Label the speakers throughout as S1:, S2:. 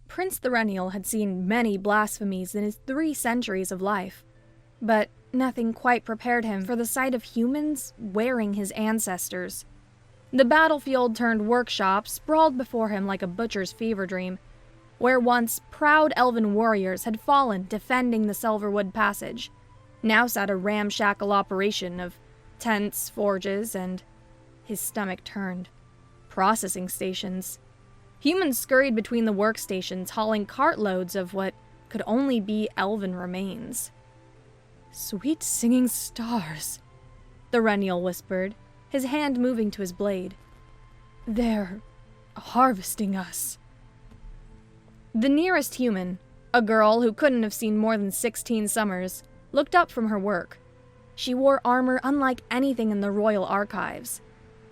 S1: Prince Thrennial had seen many blasphemies in his 3 centuries of life, but nothing quite prepared him for the sight of humans wearing his ancestors. The battlefield turned workshop sprawled before him like a butcher's fever dream, where once proud elven warriors had fallen defending the Silverwood Passage. Now sat a ramshackle operation of tents, forges, and his stomach turned. Processing stations. Humans scurried between the workstations, hauling cartloads of what could only be elven remains. "Sweet singing stars," Thrennial whispered, his hand moving to his blade. "They're harvesting us." The nearest human, a girl who couldn't have seen more than 16 summers, looked up from her work. She wore armor unlike anything in the royal archives.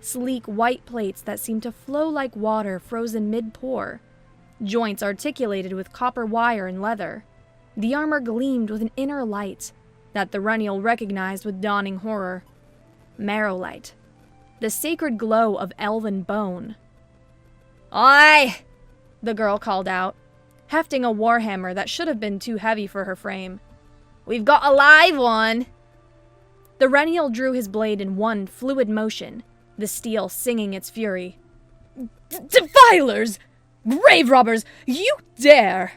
S1: Sleek white plates that seemed to flow like water frozen mid-pour. Joints articulated with copper wire and leather. The armor gleamed with an inner light that Thrennial recognized with dawning horror. Marrowlight. The sacred glow of elven bone. "Aye!" the girl called out, hefting a warhammer that should have been too heavy for her frame. "We've got a live one!" Thrennial drew his blade in one fluid motion, the steel singing its fury. "Defilers! Grave robbers! You dare!"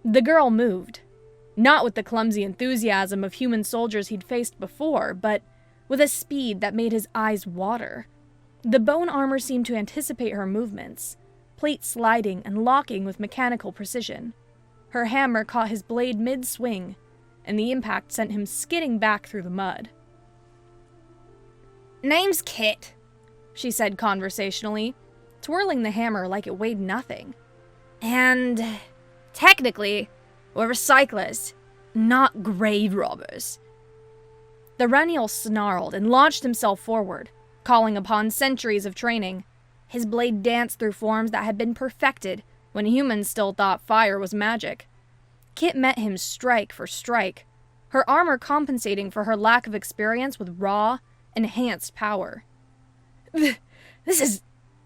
S1: The girl moved. Not with the clumsy enthusiasm of human soldiers he'd faced before, but with a speed that made his eyes water. The bone armor seemed to anticipate her movements, plate sliding and locking with mechanical precision. Her hammer caught his blade mid-swing, and the impact sent him skidding back through the mud. "Name's Kit," she said conversationally, twirling the hammer like it weighed nothing. "And technically, we're recyclers, not grave robbers." Thrennial snarled and launched himself forward, calling upon centuries of training. His blade danced through forms that had been perfected when humans still thought fire was magic. Kit met him strike for strike, her armor compensating for her lack of experience with raw, enhanced power. "This is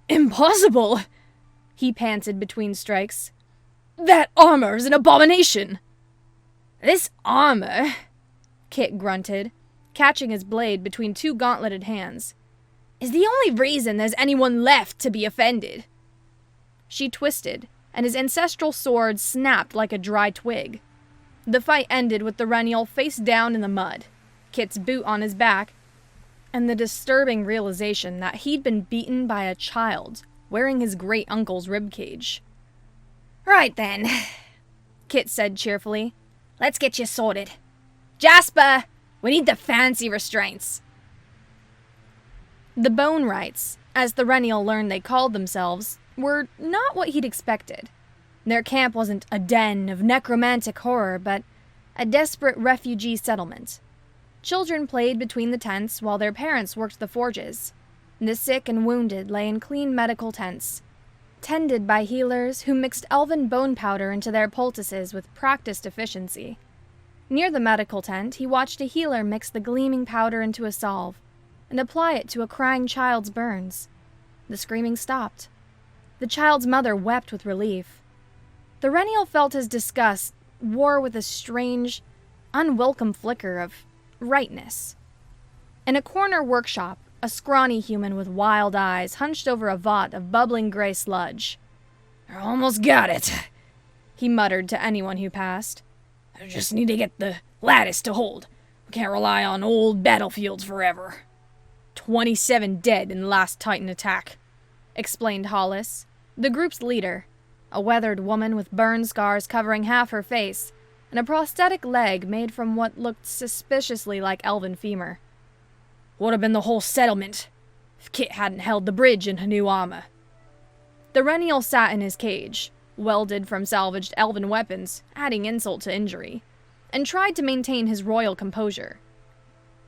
S1: impossible," he panted between strikes. "That armor's an abomination." "This armor," Kit grunted, catching his blade between 2 gauntleted hands, "is the only reason there's anyone left to be offended." She twisted, and his ancestral sword snapped like a dry twig. The fight ended with Thrennial face down in the mud, Kit's boot on his back, and the disturbing realization that he'd been beaten by a child wearing his great-uncle's ribcage. "Right then," Kit said cheerfully. "Let's get you sorted. Jasper, we need the fancy restraints." The Bone Rights, as Thrennial learned they called themselves, were not what he'd expected. Their camp wasn't a den of necromantic horror, but a desperate refugee settlement. Children played between the tents while their parents worked the forges. The sick and wounded lay in clean medical tents, tended by healers who mixed elven bone powder into their poultices with practiced efficiency. Near the medical tent, he watched a healer mix the gleaming powder into a salve and apply it to a crying child's burns. The screaming stopped. The child's mother wept with relief. Thrennial felt his disgust war with a strange, unwelcome flicker of rightness. In a corner workshop, a scrawny human with wild eyes hunched over a vat of bubbling gray sludge. "I almost got it," he muttered to anyone who passed. "I just need to get the lattice to hold. We can't rely on old battlefields forever." 27 dead in the last Titan attack, explained Hollis, the group's leader, a weathered woman with burn scars covering half her face, and a prosthetic leg made from what looked suspiciously like elven femur. "Would have been the whole settlement if Kit hadn't held the bridge in her new armor." Thrennial sat in his cage, welded from salvaged elven weapons, adding insult to injury, and tried to maintain his royal composure.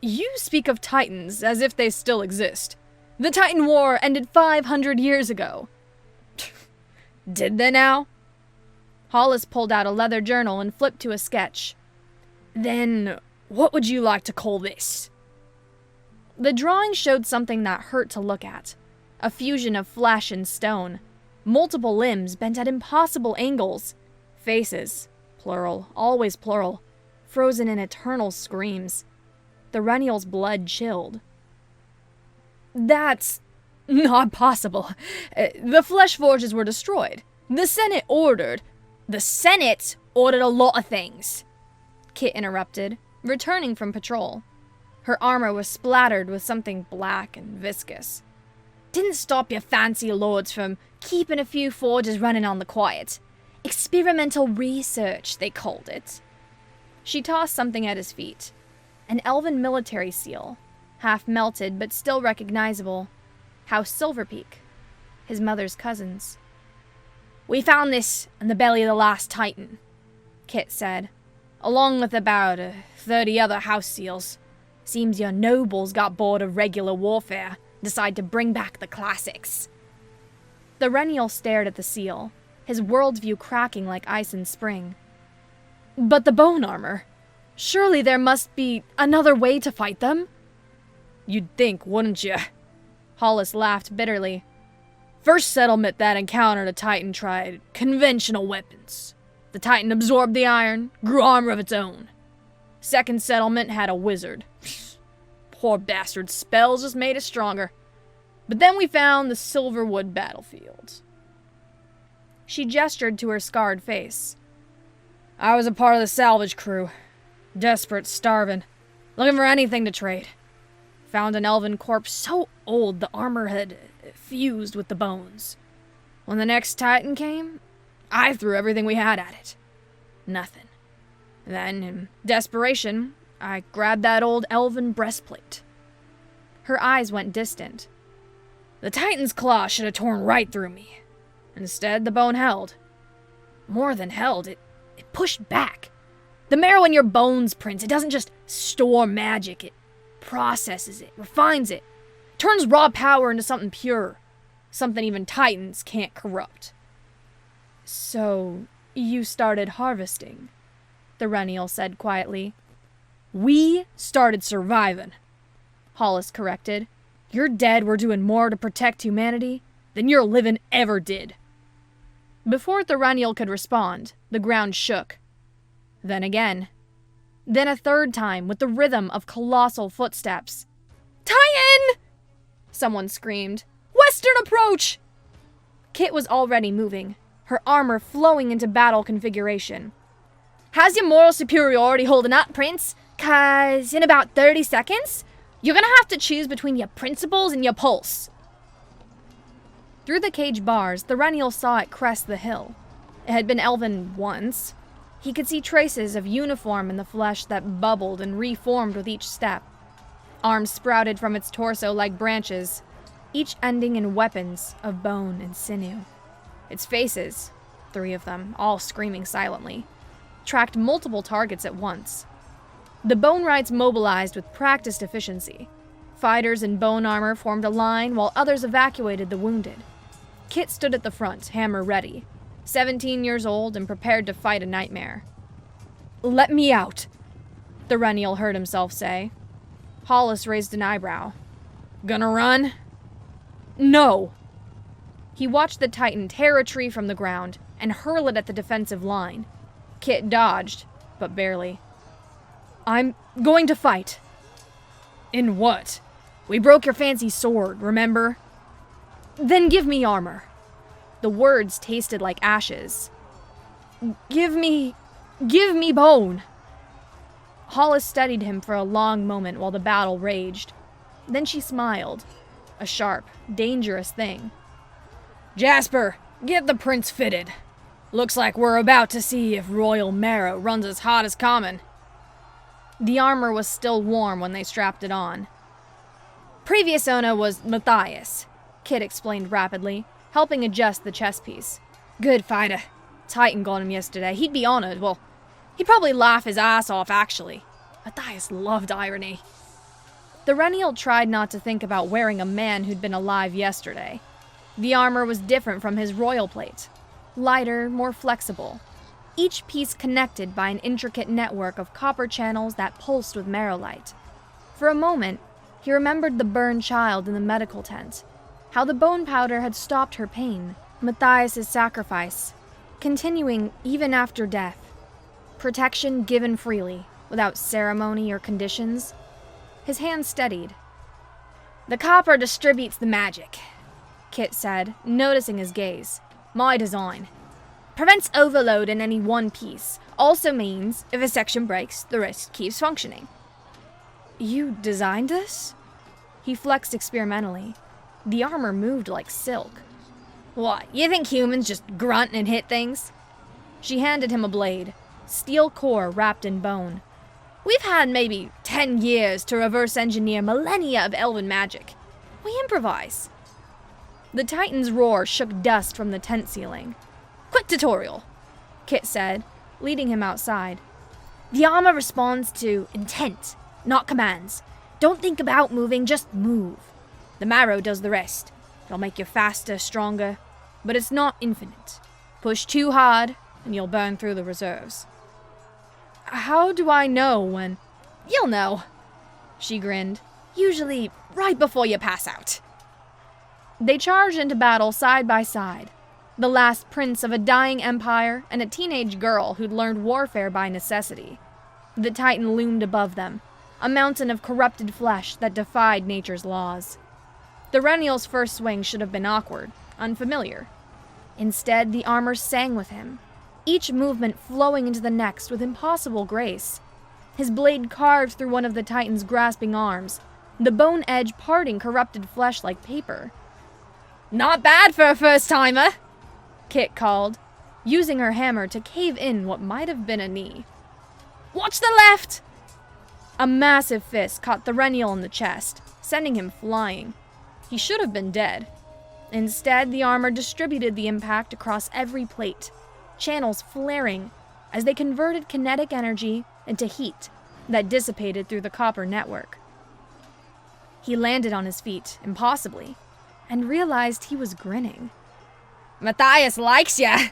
S1: "You speak of Titans as if they still exist. The Titan War ended 500 years ago." "Did they now?" Hollis pulled out a leather journal and flipped to a sketch. "Then what would you like to call this?" The drawing showed something that hurt to look at. A fusion of flesh and stone. Multiple limbs bent at impossible angles, Faces, plural, always plural, frozen in eternal screams. The Rennial's blood chilled. That's not possible. The flesh forges were destroyed. The Senate ordered a lot of things, Kit interrupted, returning from patrol. Her armor was splattered with something black and viscous. Didn't stop your fancy lords from keeping a few forges running on the quiet. Experimental research, they called it. She tossed something at his feet. An elven military seal, half melted but still recognizable. House Silverpeak, his mother's cousins. We found this in the belly of the last Titan, Kit said, along with about 30 other house seals. Seems your nobles got bored of regular warfare, decided to bring back the classics. The Rennial stared at the seal, his worldview cracking like ice in spring. But the bone armor? Surely there must be another way to fight them? You'd think, wouldn't you? Hollis laughed bitterly. First settlement that encountered a Titan tried conventional weapons. The Titan absorbed the iron, grew armor of its own. Second settlement had a wizard. Poor bastard's spells just made it stronger. But then we found the Silverwood battlefield. She gestured to her scarred face. I was a part of the salvage crew. Desperate, starving, looking for anything to trade. Found an elven corpse so old the armor had fused with the bones. When the next Titan came, I threw everything we had at it. Nothing. Then, in desperation, I grabbed that old elven breastplate. Her eyes went distant. The Titan's claw should have torn right through me. Instead, the bone held. More than held, it pushed back. The marrow in your bones, Prince, it doesn't just store magic, it processes it, refines it, turns raw power into something pure, something even Titans can't corrupt. So, you started harvesting, the Rennial said quietly. We started surviving, Hollis corrected. Your dead were doing more to protect humanity than your living ever did. Before the Rennial could respond, the ground shook. Then again. Then a third time with the rhythm of colossal footsteps. Titan! Someone screamed. Western approach! Kit was already moving, her armor flowing into battle configuration. How's your moral superiority holding up, Prince? 'Cause in about 30 seconds, you're gonna have to choose between your principles and your pulse. Through the cage bars, the Rennial saw it crest the hill. It had been elven once. He could see traces of uniform in the flesh that bubbled and reformed with each step. Arms sprouted from its torso like branches, each ending in weapons of bone and sinew. Its faces, 3 of them, all screaming silently, tracked multiple targets at once. The bone rights mobilized with practiced efficiency. Fighters in bone armor formed a line while others evacuated the wounded. Kit stood at the front, hammer ready, 17 years old and prepared to fight a nightmare. Let me out, the Rennial heard himself say. Hollis raised an eyebrow. Gonna run? No. He watched the Titan tear a tree from the ground and hurl it at the defensive line. Kit dodged, but barely. I'm going to fight. In what? We broke your fancy sword, remember? Then give me armor. The words tasted like ashes. Give me bone. Hollis studied him for a long moment while the battle raged. Then she smiled. A sharp, dangerous thing. Jasper, get the prince fitted. Looks like we're about to see if royal marrow runs as hot as common. The armor was still warm when they strapped it on. Previous owner was Matthias, Kit explained rapidly, helping adjust the chest piece. Good fighter. Titan got him yesterday. He'd be honored. Well, he'd probably laugh his ass off, actually. Matthias loved irony. The Rennial tried not to think about wearing a man who'd been alive yesterday. The armor was different from his royal plate. Lighter, more flexible. Each piece connected by an intricate network of copper channels that pulsed with marrowlight. For a moment, he remembered the burned child in the medical tent. How the bone powder had stopped her pain. Matthias' sacrifice. continuing even after death. Protection given freely, without ceremony or conditions. His hand steadied. "The copper distributes the magic," Kit said, noticing his gaze. "My design. Prevents overload in any one piece. Also means, if a section breaks, the rest keeps functioning." "You designed this?" He flexed experimentally. The armor moved like silk. "What, you think humans just grunt and hit things?" She handed him a blade, steel core wrapped in bone. "We've had maybe 10 years to reverse engineer millennia of Elven magic. We improvise." The Titan's roar shook dust from the tent ceiling. "Quick tutorial," Kit said, leading him outside. "The armor responds to intent, not commands. Don't think about moving, just move. The marrow does the rest. It'll make you faster, stronger, but it's not infinite. Push too hard, and you'll burn through the reserves." "How do I know when—" "You'll know," she grinned. "Usually right before you pass out." They charged into battle side by side. The last prince of a dying empire and a teenage girl who'd learned warfare by necessity. The Titan loomed above them, a mountain of corrupted flesh that defied nature's laws. The Rennial's first swing should have been awkward, unfamiliar. Instead, the armor sang with him, each movement flowing into the next with impossible grace. His blade carved through one of the Titan's grasping arms, the bone edge parting corrupted flesh like paper. "Not bad for a first-timer," Kit called, using her hammer to cave in what might have been a knee. "Watch the left!" A massive fist caught the Rennial in the chest, sending him flying. He should have been dead. Instead, the armor distributed the impact across every plate, channels flaring as they converted kinetic energy into heat that dissipated through the copper network. He landed on his feet, impossibly, and realized he was grinning. "Matthias likes ya,"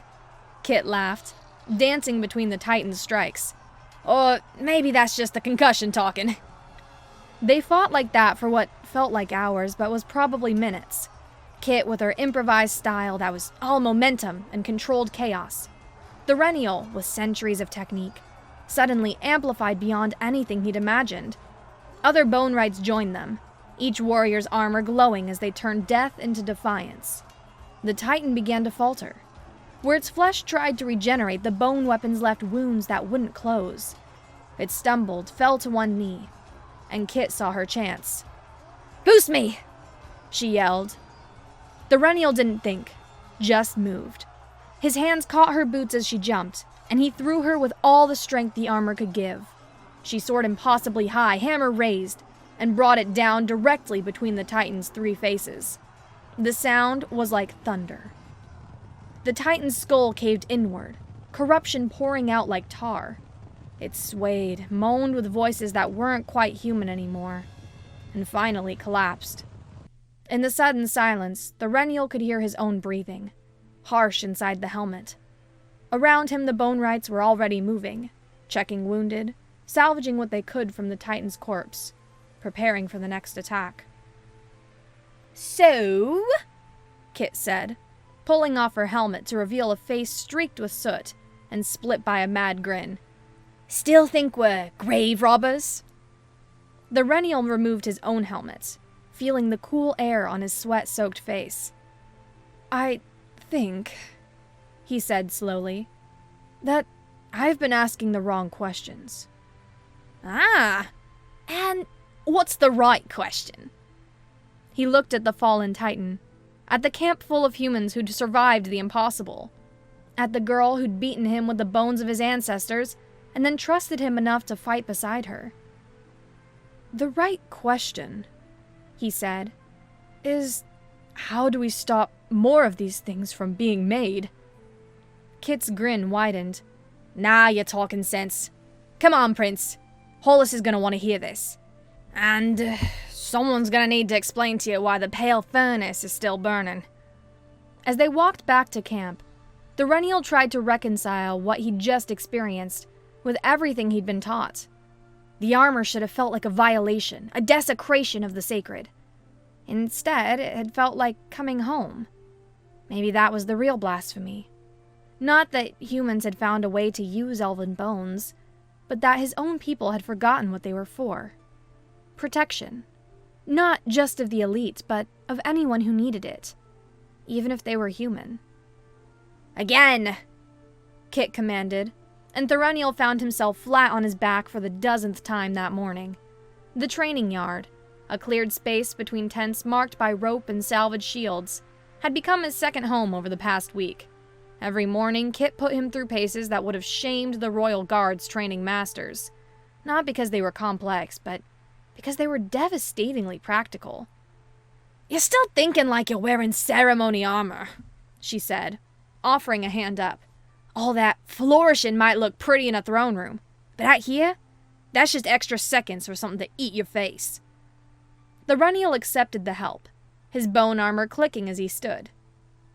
S1: Kit laughed, dancing between the Titan's strikes. "Or maybe that's just the concussion talking." They fought like that for what felt like hours, but was probably minutes. Kit with her improvised style that was all momentum and controlled chaos. The Rennial with centuries of technique, suddenly amplified beyond anything he'd imagined. Other bone rights joined them, each warrior's armor glowing as they turned death into defiance. The Titan began to falter. Where its flesh tried to regenerate, the bone weapons left wounds that wouldn't close. It stumbled, fell to one knee, and Kit saw her chance. "Boost me!" she yelled. The Rennial didn't think, just moved. His hands caught her boots as she jumped, and he threw her with all the strength the armor could give. She soared impossibly high, hammer raised, and brought it down directly between the Titan's 3 faces. The sound was like thunder. The Titan's skull caved inward, corruption pouring out like tar. It swayed, moaned with voices that weren't quite human anymore, and finally collapsed. In the sudden silence, the Rennial could hear his own breathing, harsh inside the helmet. Around him, the bone rights were already moving, checking wounded, salvaging what they could from the Titan's corpse, preparing for the next attack. "So," Kit said, pulling off her helmet to reveal a face streaked with soot and split by a mad grin. "Still think we're grave robbers?" The Rennial removed his own helmet, feeling the cool air on his sweat-soaked face. "I think," he said slowly, "that I've been asking the wrong questions." "Ah, and what's the right question?" He looked at the fallen Titan, at the camp full of humans who'd survived the impossible, at the girl who'd beaten him with the bones of his ancestors and then trusted him enough to fight beside her. "The right question," he said, "is how do we stop more of these things from being made?" Kit's grin widened. "Nah, you're talking sense. Come on, Prince. Hollis is gonna want to hear this. And someone's gonna need to explain to you why the pale furnace is still burning." As they walked back to camp, the Rennial tried to reconcile what he'd just experienced with everything he'd been taught. The armor should have felt like a violation, a desecration of the sacred. Instead, it had felt like coming home. Maybe that was the real blasphemy. Not that humans had found a way to use elven bones, but that his own people had forgotten what they were for. Protection. Not just of the elite, but of anyone who needed it, even if they were human. "Again!" Kit commanded, and Thorunniel found himself flat on his back for the 10th time that morning. The training yard, a cleared space between tents marked by rope and salvaged shields, had become his second home over the past week. Every morning, Kit put him through paces that would have shamed the Royal Guard's training masters. Not because they were complex, but because they were devastatingly practical. "You're still thinking like you're wearing ceremony armor," she said, offering a hand up. "All that flourishing might look pretty in a throne room, but out here, that's just extra seconds for something to eat your face." Thorunniel accepted the help, his bone armor clicking as he stood.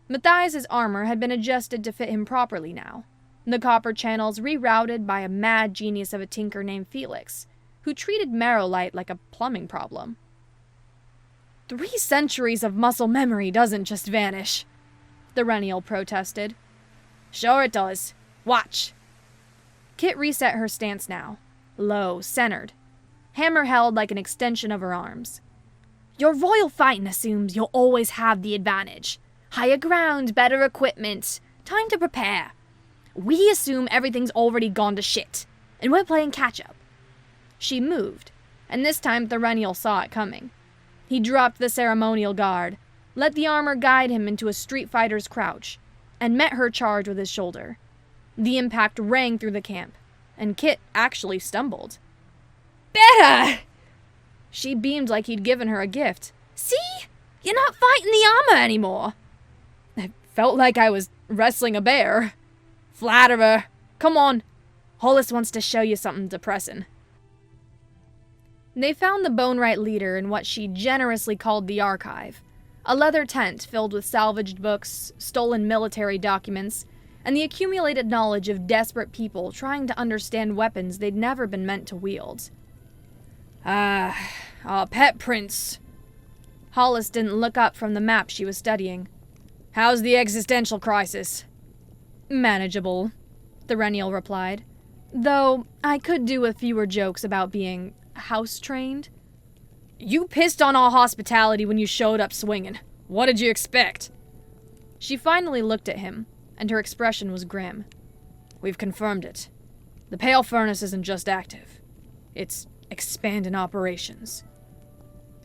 S1: Matthias's armor had been adjusted to fit him properly now, the copper channels rerouted by a mad genius of a tinker named Felix, who treated Marrowlight like a plumbing problem. 3 centuries of muscle memory doesn't just vanish, Thorunniel protested. "Sure it does. Watch." Kit reset her stance now, low, centered, hammer held like an extension of her arms. "Your royal fighting assumes you'll always have the advantage. Higher ground, better equipment, time to prepare. We assume everything's already gone to shit, and we're playing catch-up." She moved, and this time Thorunniel saw it coming. He dropped the ceremonial guard, let the armor guide him into a street fighter's crouch, and met her charge with his shoulder. The impact rang through the camp, and Kit actually stumbled. "Better!" She beamed like he'd given her a gift. "See? You're not fighting the armor anymore." "It felt like I was wrestling a bear." "Flatterer. Come on. Hollis wants to show you something depressing." They found the Boneright leader in what she generously called the archive, a leather tent filled with salvaged books, stolen military documents, and the accumulated knowledge of desperate people trying to understand weapons they'd never been meant to wield. Our pet prince." Hollis didn't look up from the map she was studying. "How's the existential crisis?" "Manageable," Thorunniel replied, "though I could do with fewer jokes about being house-trained." "You pissed on our hospitality when you showed up swinging. What did you expect?" She finally looked at him, and her expression was grim. "We've confirmed it. The Pale Furnace isn't just active. It's expanding operations."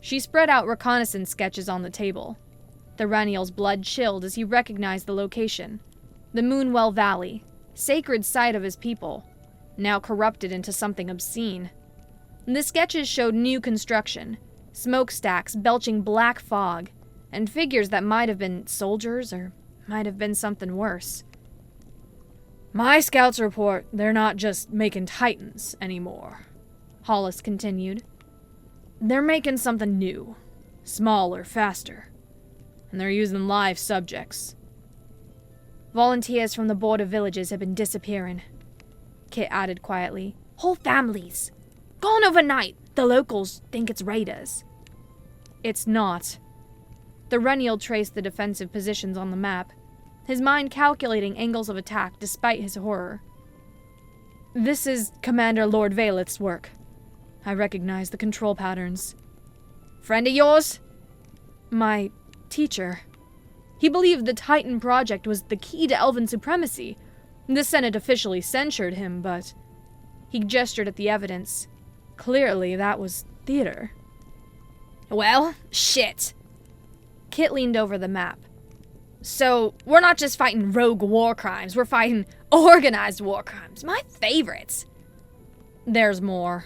S1: She spread out reconnaissance sketches on the table. Thorunniel's blood chilled as he recognized the location. The Moonwell Valley, sacred site of his people, now corrupted into something obscene. The sketches showed new construction, smokestacks belching black fog, and figures that might have been soldiers or might have been something worse. "My scouts report they're not just making titans anymore," Hollis continued. "They're making something new, smaller, faster, and they're using live subjects." "Volunteers from the border villages have been disappearing," Kit added quietly. "Whole families. Gone overnight. The locals think it's raiders." "It's not." Thorunniel traced the defensive positions on the map, his mind calculating angles of attack despite his horror. "This is Commander Lord Valeth's work. I recognize the control patterns." "Friend of yours?" "My teacher. He believed the Titan Project was the key to Elven supremacy. The Senate officially censured him, but..." He gestured at the evidence. "Clearly, that was theater." "Well, shit." Kit leaned over the map. "So, we're not just fighting rogue war crimes, we're fighting organized war crimes. My favorites." "There's more."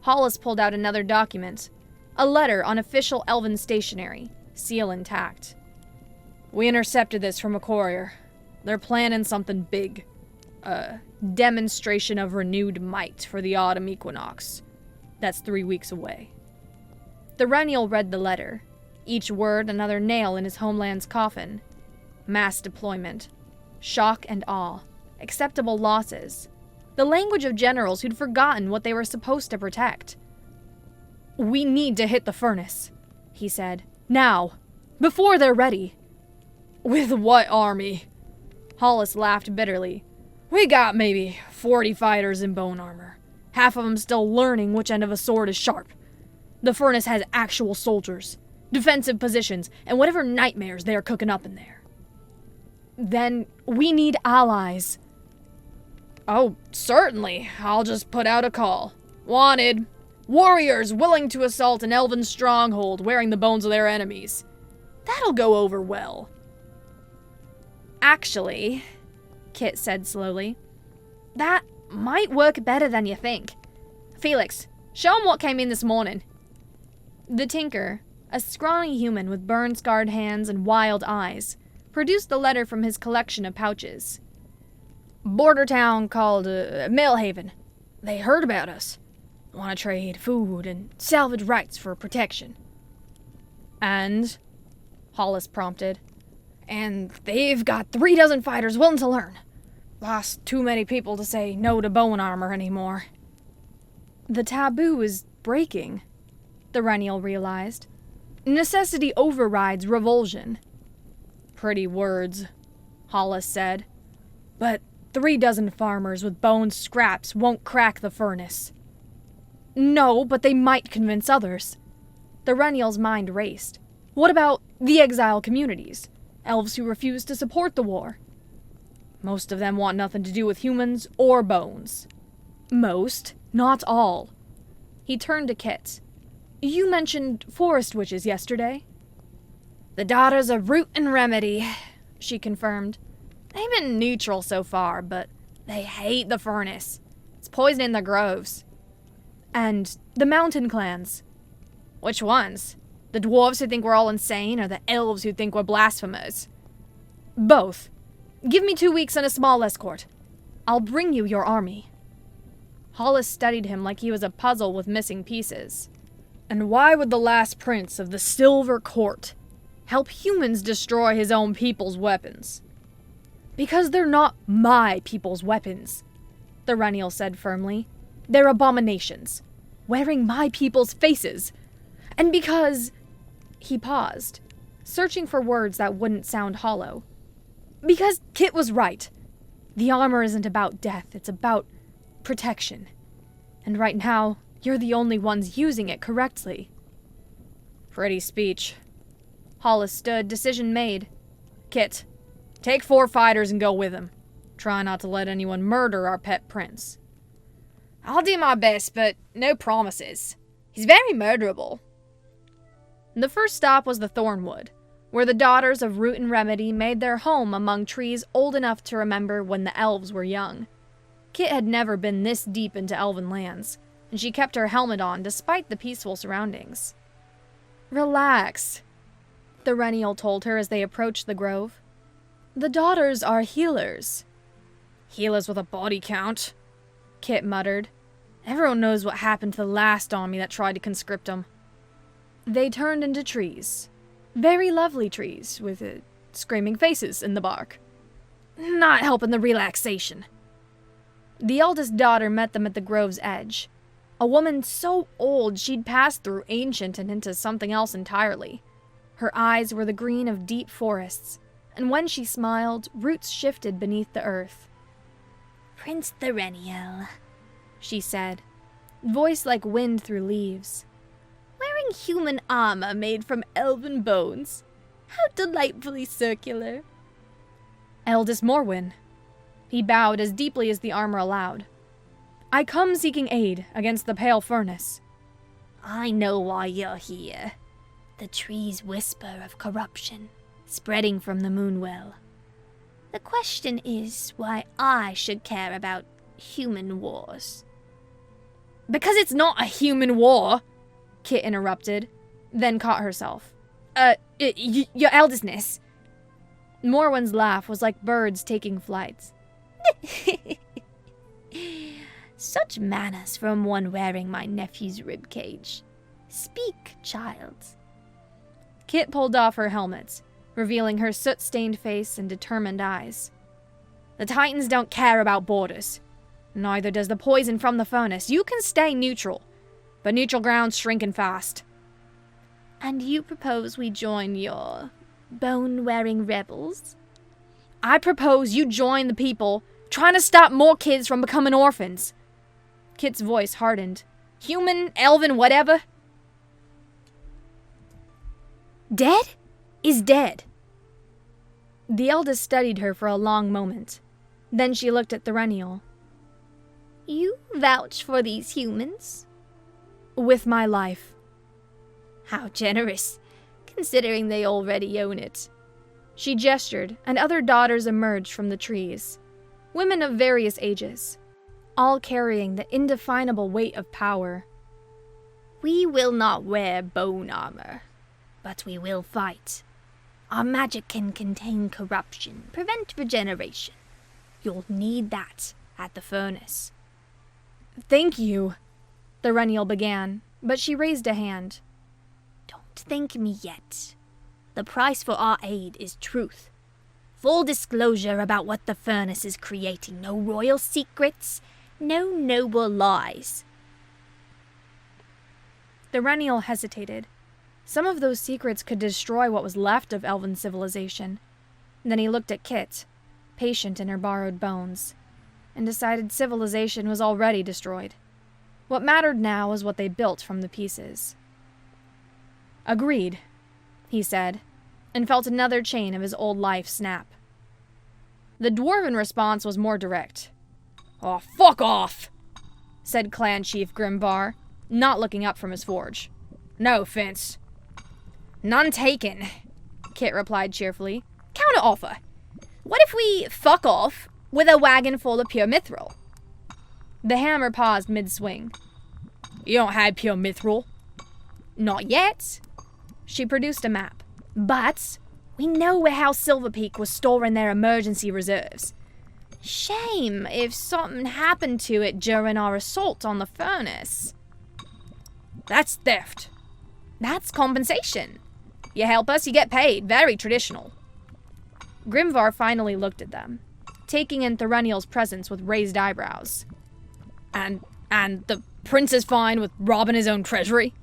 S1: Hollis pulled out another document, a letter on official Elven stationery, seal intact. "We intercepted this from a courier. They're planning something big. A demonstration of renewed might for the autumn equinox. That's 3 weeks away." Thorunniel read the letter, each word another nail in his homeland's coffin. Mass deployment, shock and awe, acceptable losses, the language of generals who'd forgotten what they were supposed to protect. "We need to hit the furnace," he said. "Now, before they're ready." "With what army?" Hollis laughed bitterly. We got maybe 40 fighters in bone armor. Half of them still learning which end of a sword is sharp. The furnace has actual soldiers, defensive positions, and whatever nightmares they are cooking up in there. Then we need allies. Oh, certainly. I'll just put out a call. Wanted. Warriors willing to assault an elven stronghold wearing the bones of their enemies. That'll go over well. Actually, Kit said slowly, that might work better than you think. Felix, show him what came in this morning. The tinker, a scrawny human with burn-scarred hands and wild eyes, produced the letter from his collection of pouches. Border town called Millhaven. They heard about us. Want to trade food and salvage rights for protection. And? Hollis prompted. And they've got 36 fighters willing to learn. Lost too many people to say no to bone armor anymore. The taboo is breaking, the Rennial realized. Necessity overrides revulsion. Pretty words, Hollis said. But 36 farmers with bone scraps won't crack the furnace. No, but they might convince others. The Rennial's mind raced. What about the exile communities? Elves who refuse to support the war? Most of them want nothing to do with humans or bones. Most, not all. He turned to Kit. You mentioned forest witches yesterday. The daughters of Root and Remedy, she confirmed. They've been neutral so far, but they hate the furnace. It's poisoning their groves. And the mountain clans. Which ones? The dwarves who think we're all insane, or the elves who think we're blasphemers? Both. Give me 2 weeks and a small escort. I'll bring you your army. Hollis studied him like he was a puzzle with missing pieces. And why would the last prince of the Silver Court help humans destroy his own people's weapons? Because they're not my people's weapons, the Rennial said firmly. They're abominations, wearing my people's faces. And because... He paused, searching for words that wouldn't sound hollow. Because Kit was right. The armor isn't about death, it's about protection. And right now, you're the only ones using it correctly. Pretty speech. Hollis stood, decision made. Kit, take 4 fighters and go with him. Try not to let anyone murder our pet prince. I'll do my best, but no promises. He's very murderable. The first stop was the Thornwood, where the daughters of Root and Remedy made their home among trees old enough to remember when the elves were young. Kit had never been this deep into elven lands, and she kept her helmet on despite the peaceful surroundings. Relax, the Rennial told her as they approached the grove. The daughters are healers. Healers with a body count, Kit muttered. Everyone knows what happened to the last army that tried to conscript them. They turned into trees. Very lovely trees, with screaming faces in the bark. Not helping the relaxation. The eldest daughter met them at the grove's edge. A woman so old she'd passed through ancient and into something else entirely. Her eyes were the green of deep forests, and when she smiled, roots shifted beneath the earth. Prince Thoreniel, she said, voice like wind through leaves. Wearing human armor made from elven bones. How delightfully circular. Eldest Morwyn. He bowed as deeply as the armor allowed. I come seeking aid against the pale furnace. I know why you're here. The trees whisper of corruption, spreading from the Moonwell. The question is why I should care about human wars. Because it's not a human war, Kit interrupted, then caught herself. Your eldestness. Morwen's laugh was like birds taking flights. Such manners from one wearing my nephew's ribcage. Speak, child. Kit pulled off her helmet, revealing her soot-stained face and determined eyes. The Titans don't care about borders. Neither does the poison from the furnace. You can stay neutral, but neutral ground's shrinking fast. And you propose we join your bone-wearing rebels? I propose you join the people trying to stop more kids from becoming orphans. Kit's voice hardened. Human, elven, whatever. Dead is dead. The eldest studied her for a long moment. Then she looked at Thrennial. You vouch for these humans? With my life. How generous, considering they already own it. She gestured, and other daughters emerged from the trees. Women of various ages, all carrying the indefinable weight of power. We will not wear bone armor, but we will fight. Our magic can contain corruption, prevent regeneration. You'll need that at the furnace. Thank you, Thrennial began, but she raised a hand. Don't thank me yet. The price for our aid is truth. Full disclosure about what the furnace is creating. No royal secrets, no noble lies. Thrennial hesitated. Some of those secrets could destroy what was left of Elven civilization. Then he looked at Kit, patient in her borrowed bones, and decided civilization was already destroyed. What mattered now was what they built from the pieces. Agreed, he said, and felt another chain of his old life snap. The dwarven response was more direct. "Oh, fuck off," said Clan Chief Grimvar, not looking up from his forge. "No offense." "None taken," Kit replied cheerfully. "Counter offer. What if we fuck off with a wagon full of pure mithril?" The hammer paused mid-swing. "You don't have pure mithril." "Not yet." She produced a map. "But we know where House Silverpeak was storing their emergency reserves. Shame if something happened to it during our assault on the furnace." "That's theft." "That's compensation. You help us, you get paid. Very traditional." Grimvar finally looked at them, taking in Thrennial's presence with raised eyebrows. And the prince is fine with robbing his own treasury?"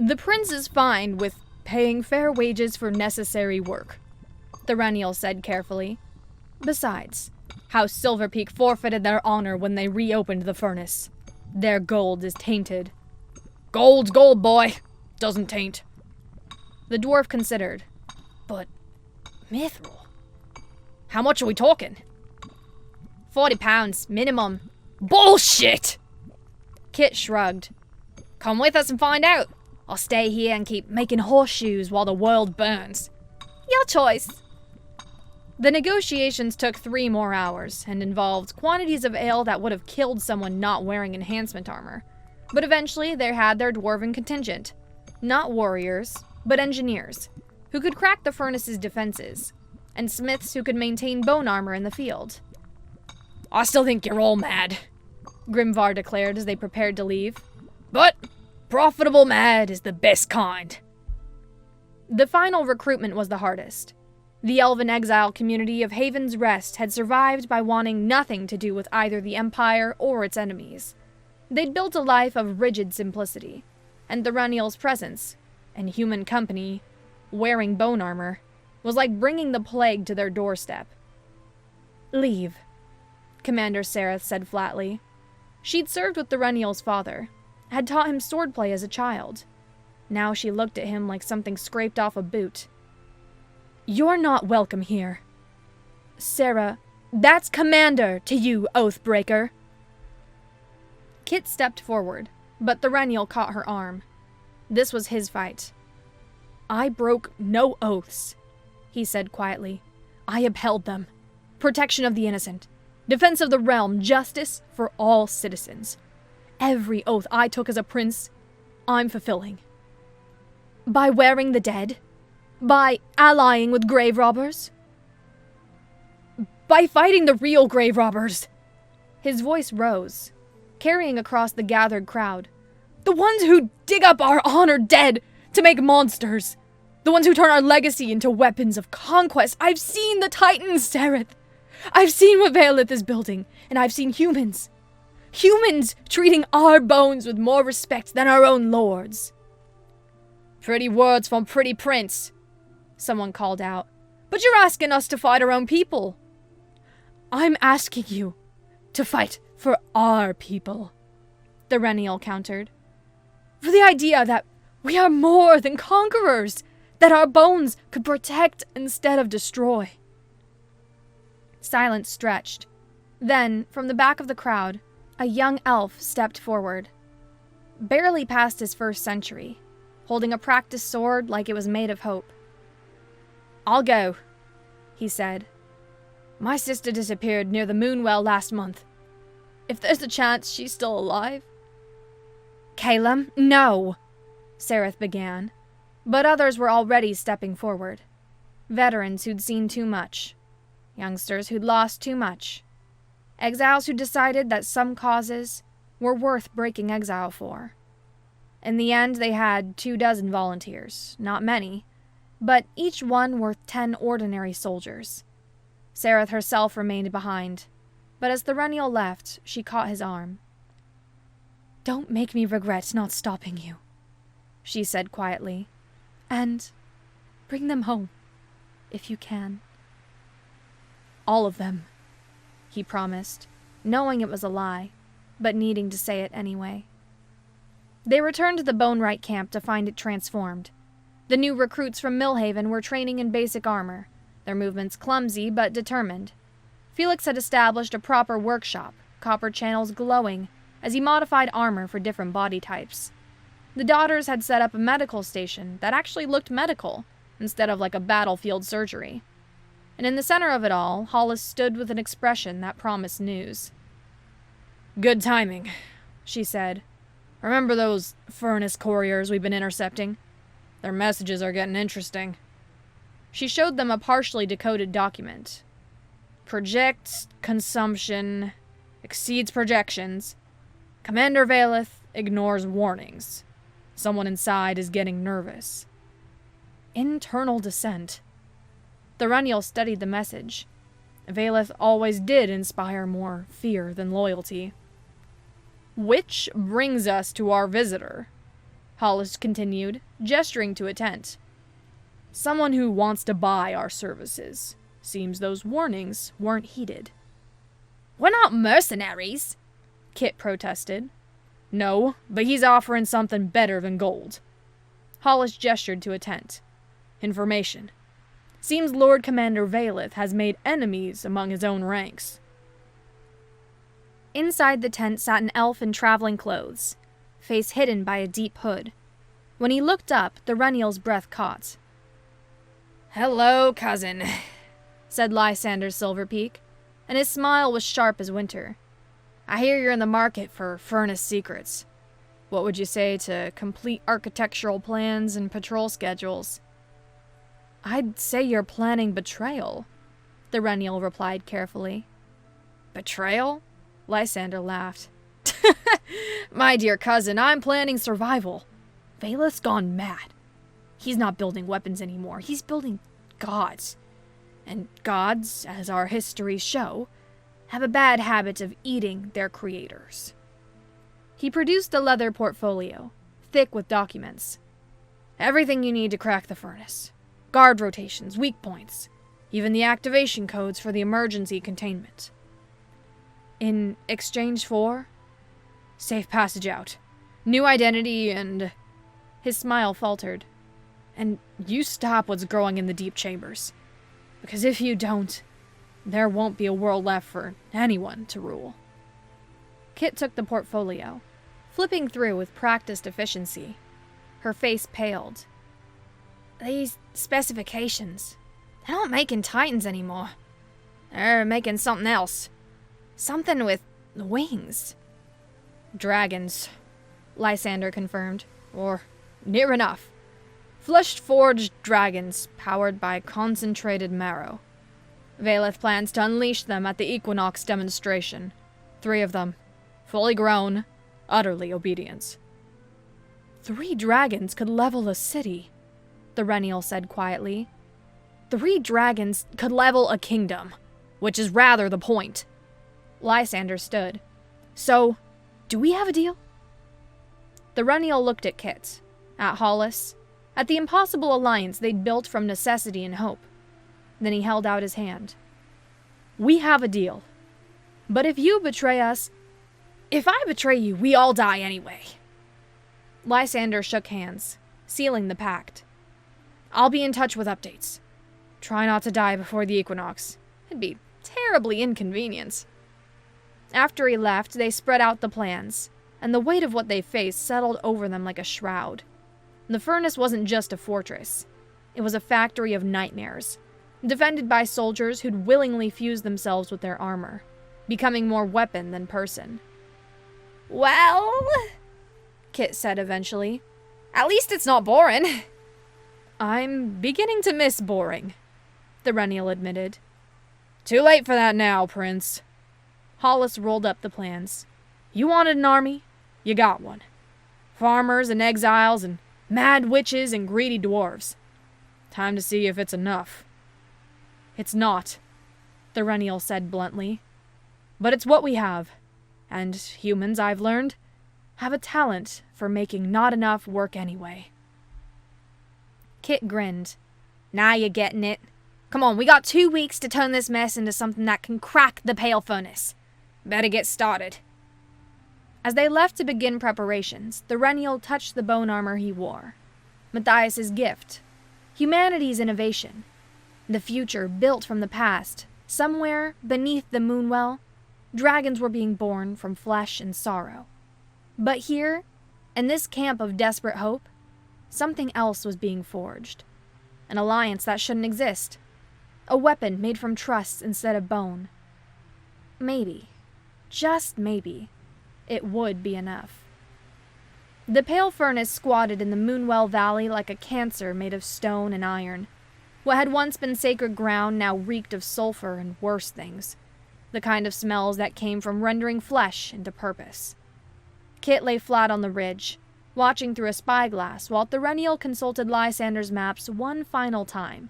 S1: "The prince is fine with paying fair wages for necessary work," Thrennial said carefully. "Besides, House Silverpeak forfeited their honor when they reopened the furnace. Their gold is tainted." "Gold's gold, boy. Doesn't taint." The dwarf considered. "But mithril? How much are we talking?" £40, minimum." "Bullshit!" Kit shrugged. "Come with us and find out. I'll stay here and keep making horseshoes while the world burns." "Your choice." The negotiations took 3 more hours and involved quantities of ale that would have killed someone not wearing enhancement armor. But eventually they had their dwarven contingent. Not warriors, but engineers, who could crack the furnace's defenses, and smiths who could maintain bone armor in the field. "I still think you're all mad," Grimvar declared as they prepared to leave. "But profitable mad is the best kind." The final recruitment was the hardest. The Elven exile community of Haven's Rest had survived by wanting nothing to do with either the Empire or its enemies. They'd built a life of rigid simplicity, and Thrennial's presence, and human company, wearing bone armor, was like bringing the plague to their doorstep. "Leave," Commander Sereth said flatly. She'd served with Thrennial's father, had taught him swordplay as a child. Now she looked at him like something scraped off a boot. "You're not welcome here." "Sarah, that's Commander to you, Oathbreaker." Kit stepped forward, but Thrennial caught her arm. This was his fight. "I broke no oaths," he said quietly. "I upheld them. Protection of the innocent. Defense of the realm. Justice for all citizens. Every oath I took as a prince, I'm fulfilling. By wearing the dead? By allying with grave robbers? By fighting the real grave robbers." His voice rose, carrying across the gathered crowd. "The ones who dig up our honored dead to make monsters. The ones who turn our legacy into weapons of conquest. I've seen the Titans, Sereth. I've seen what Vaelith is building, and I've seen humans. Humans treating our bones with more respect than our own lords." "Pretty words from pretty prince," someone called out. But you're asking us to fight our own people. I'm asking you to fight for our people, the Renial countered. For the idea that we are more than conquerors, that our bones could protect instead of destroy. Silence stretched. Then, from the back of the crowd, a young elf stepped forward. Barely past his first century, holding a practiced sword like it was made of hope. I'll go, he said. My sister disappeared near the Moonwell last month. If there's a chance she's still alive. Calum, no, Sereth began, but others were already stepping forward. Veterans who'd seen too much. Youngsters who'd lost too much. Exiles who decided that some causes were worth breaking exile for. In the end, they had 24 volunteers, not many, but each one worth 10 ordinary soldiers. Sereth herself remained behind, but as the Renial left, she caught his arm. Don't make me regret not stopping you, she said quietly, and bring them home, if you can. All of them, he promised, knowing it was a lie, but needing to say it anyway. They returned to the Bonewright camp to find it transformed. The new recruits from Millhaven were training in basic armor, their movements clumsy but determined. Felix had established a proper workshop, copper channels glowing, as he modified armor for different body types. The daughters had set up a medical station that actually looked medical, instead of like a battlefield surgery. And in the center of it all, Hollis stood with an expression that promised news. Good timing, she said. Remember those furnace couriers we've been intercepting? Their messages are getting interesting. She showed them a partially decoded document. Projects consumption, exceeds projections. Commander Valeth ignores warnings. Someone inside is getting nervous. Internal dissent. The Renial studied the message. Valeth always did inspire more fear than loyalty. Which brings us to our visitor, Hollis continued, gesturing to a tent. Someone who wants to buy our services. Seems those warnings weren't heeded. We're not mercenaries, Kit protested. No, but he's offering something better than gold. Hollis gestured to a tent. Information. Seems Lord Commander Valeth has made enemies among his own ranks. Inside the tent sat an elf in traveling clothes, face hidden by a deep hood. When he looked up, the Renial's breath caught. Hello, cousin, said Lysander Silverpeak, and his smile was sharp as winter. I hear you're in the market for furnace secrets. What would you say to complete architectural plans and patrol schedules? I'd say you're planning betrayal, the Renial replied carefully. Betrayal? Lysander laughed. My dear cousin, I'm planning survival. Valeth's gone mad. He's not building weapons anymore. He's building gods. And gods, as our histories show, have a bad habit of eating their creators. He produced a leather portfolio, thick with documents. Everything you need to crack the furnace. Guard rotations, weak points, even the activation codes for the emergency containment. In exchange for? Safe passage out. New identity and... His smile faltered. And you stop what's growing in the deep chambers. Because if you don't, there won't be a world left for anyone to rule. Kit took the portfolio, flipping through with practiced efficiency. Her face paled. These specifications, they're not making Titans anymore. They're making something else. Something with wings. Dragons, Lysander confirmed. Or near enough. Flesh-forged dragons powered by concentrated marrow. Valeth plans to unleash them at the Equinox demonstration. 3 of them. Fully grown, utterly obedient. 3 dragons could level a city, the Renial said quietly. 3 dragons could level a kingdom, which is rather the point. Lysander stood. So, do we have a deal? The Renial looked at Kit, at Hollis, at the impossible alliance they'd built from necessity and hope. Then he held out his hand. "We have a deal. But if you betray us, if I betray you, we all die anyway." Lysander shook hands, sealing the pact. "I'll be in touch with updates. Try not to die before the equinox. It'd be terribly inconvenient." After he left, they spread out the plans, and the weight of what they faced settled over them like a shroud. The furnace wasn't just a fortress. It was a factory of nightmares, defended by soldiers who'd willingly fuse themselves with their armor, becoming more weapon than person.
S2: "Well," Kit said eventually, "at least it's not boring."
S1: "I'm beginning to miss boring," Thrennial admitted.
S2: "Too late for that now, Prince."
S1: Hollis rolled up the plans.
S2: "You wanted an army? You got one. Farmers and exiles and mad witches and greedy dwarves. Time to see if it's enough."
S1: "It's not," Thrennial said bluntly. "But it's what we have. And humans, I've learned, have a talent for making not enough work anyway."
S2: Kit grinned. "Now you're getting it. Come on, we got 2 weeks to turn this mess into something that can crack the pale furnace. Better get started."
S1: As they left to begin preparations, Thrennial touched the bone armor he wore. Matthias's gift. Humanity's innovation. The future built from the past. Somewhere, beneath the Moonwell, dragons were being born from flesh and sorrow. But here, in this camp of desperate hope, something else was being forged. An alliance that shouldn't exist. A weapon made from trust instead of bone. Maybe, just maybe, it would be enough. The pale furnace squatted in the Moonwell Valley like a cancer made of stone and iron. What had once been sacred ground now reeked of sulfur and worse things. The kind of smells that came from rendering flesh into purpose. Kit lay flat on the ridge, watching through a spyglass while Thrennial consulted Lysander's maps one final time.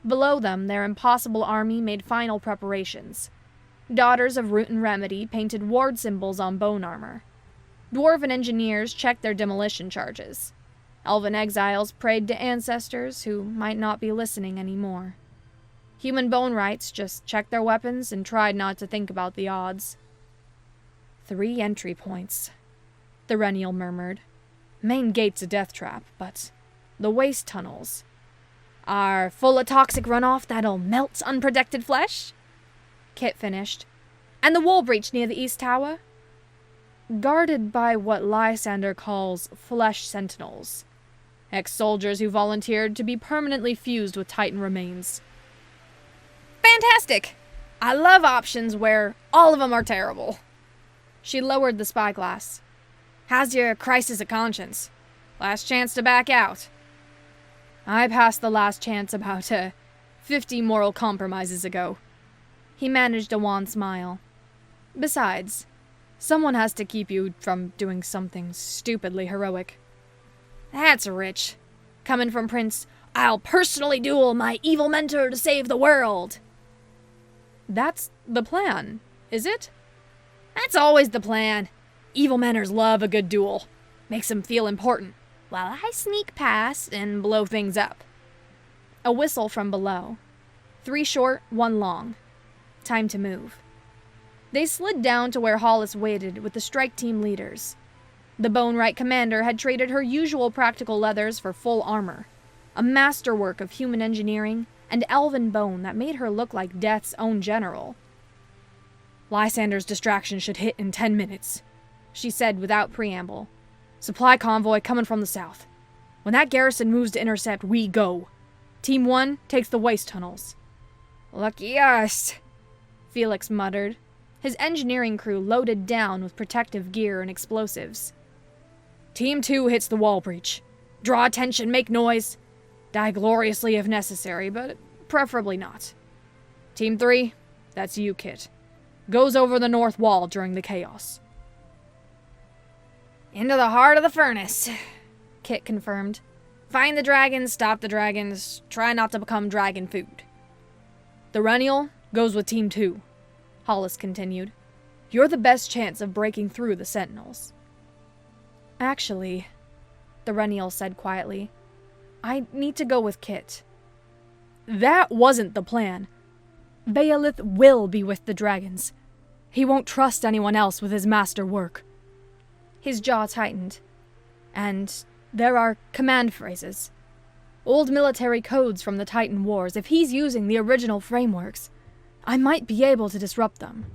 S1: Below them, their impossible army made final preparations. Daughters of Root and Remedy painted ward symbols on bone armor. Dwarven engineers checked their demolition charges. Elven exiles prayed to ancestors who might not be listening anymore. Human bone rights just checked their weapons and tried not to think about the odds. 3 entry points, Thrennial murmured. Main gate's a death trap, but the waste tunnels are full of toxic runoff that'll melt unprotected flesh? Kit finished. And the wall breach near the east tower? Guarded by what Lysander calls flesh sentinels. Ex-soldiers who volunteered to be permanently fused with Titan remains.
S2: Fantastic! I love options where all of them are terrible.
S1: She lowered the spyglass.
S2: How's your crisis of conscience? Last chance to back out.
S1: I passed the last chance about 50 moral compromises ago. He managed a wan smile. Besides, someone has to keep you from doing something stupidly heroic.
S2: That's rich. Coming from Prince, I'll personally duel my evil mentor to save the world.
S1: That's the plan, is it?
S2: That's always the plan. Evil mentors love a good duel. Makes them feel important, while I sneak past and blow things up.
S1: A whistle from below. 3 short, 1 long. Time to move. They slid down to where Hollis waited with the strike team leaders. The Bone Right commander had traded her usual practical leathers for full armor, a masterwork of human engineering and elven bone that made her look like Death's own general.
S2: Lysander's distraction should hit in 10 minutes, she said without preamble. Supply convoy coming from the south. When that garrison moves to intercept, we go. Team 1 takes the waste tunnels.
S1: Lucky us, Felix muttered, his engineering crew loaded down with protective gear and explosives.
S2: Team 2 hits the wall breach. Draw attention, make noise. Die gloriously if necessary, but preferably not. Team 3, that's you, Kit, goes over the north wall during the chaos. Into the heart of the furnace, Kit confirmed. Find the dragons, stop the dragons, try not to become dragon food. Thrennial goes with Team 2, Hollis continued. You're the best chance of breaking through the sentinels.
S1: Actually, Thrennial said quietly, I need to go with Kit.
S2: that wasn't the plan. Beolith will be with the dragons. He won't trust anyone else with his master work.
S1: His jaw tightened. And there are command phrases. Old military codes from the Titan Wars. If he's using the original frameworks, I might be able to disrupt them.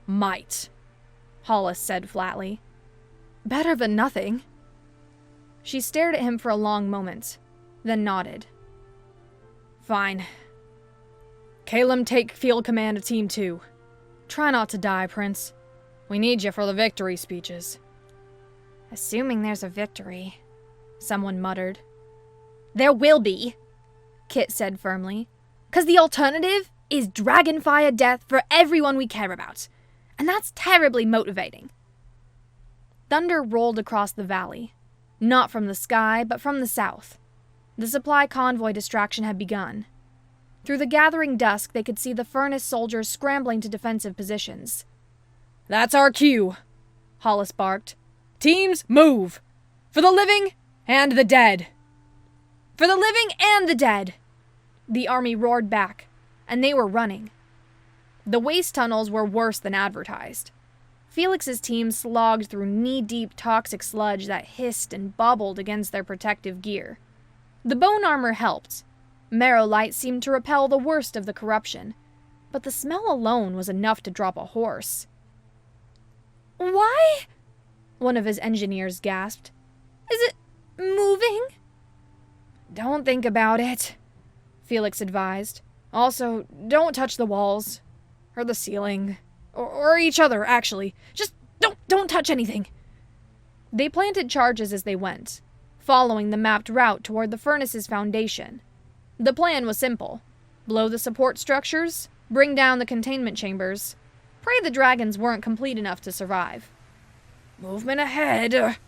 S2: Might, Hollis said flatly.
S1: Better than nothing. She stared at him for a long moment, then nodded.
S2: Fine. Calum, take field command of Team 2. Try not to die, Prince. We need you for the victory speeches.
S1: Assuming there's a victory, someone muttered.
S2: There will be, Kit said firmly. 'Cause the alternative is dragonfire death for everyone we care about. And that's terribly motivating.
S1: Thunder rolled across the valley. Not from the sky, but from the south. The supply convoy distraction had begun. Through the gathering dusk, they could see the furnace soldiers scrambling to defensive positions.
S2: That's our cue, Hollis barked. Teams, move! For the living and the dead.
S1: For the living and the dead! The army roared back, and they were running. The waste tunnels were worse than advertised. Felix's team slogged through knee-deep toxic sludge that hissed and bubbled against their protective gear. The bone armor helped. Marrow light seemed to repel the worst of the corruption, but the smell alone was enough to drop a horse.
S2: Why?
S1: One of his engineers gasped. Is it moving?
S2: Don't think about it, Felix advised. Also, don't touch the walls. Or the ceiling. Or each other, actually. Just don't touch anything.
S1: They planted charges as they went, following the mapped route toward the furnace's foundation. The plan was simple. Blow the support structures, bring down the containment chambers. Pray the dragons weren't complete enough to survive.
S2: Movement ahead,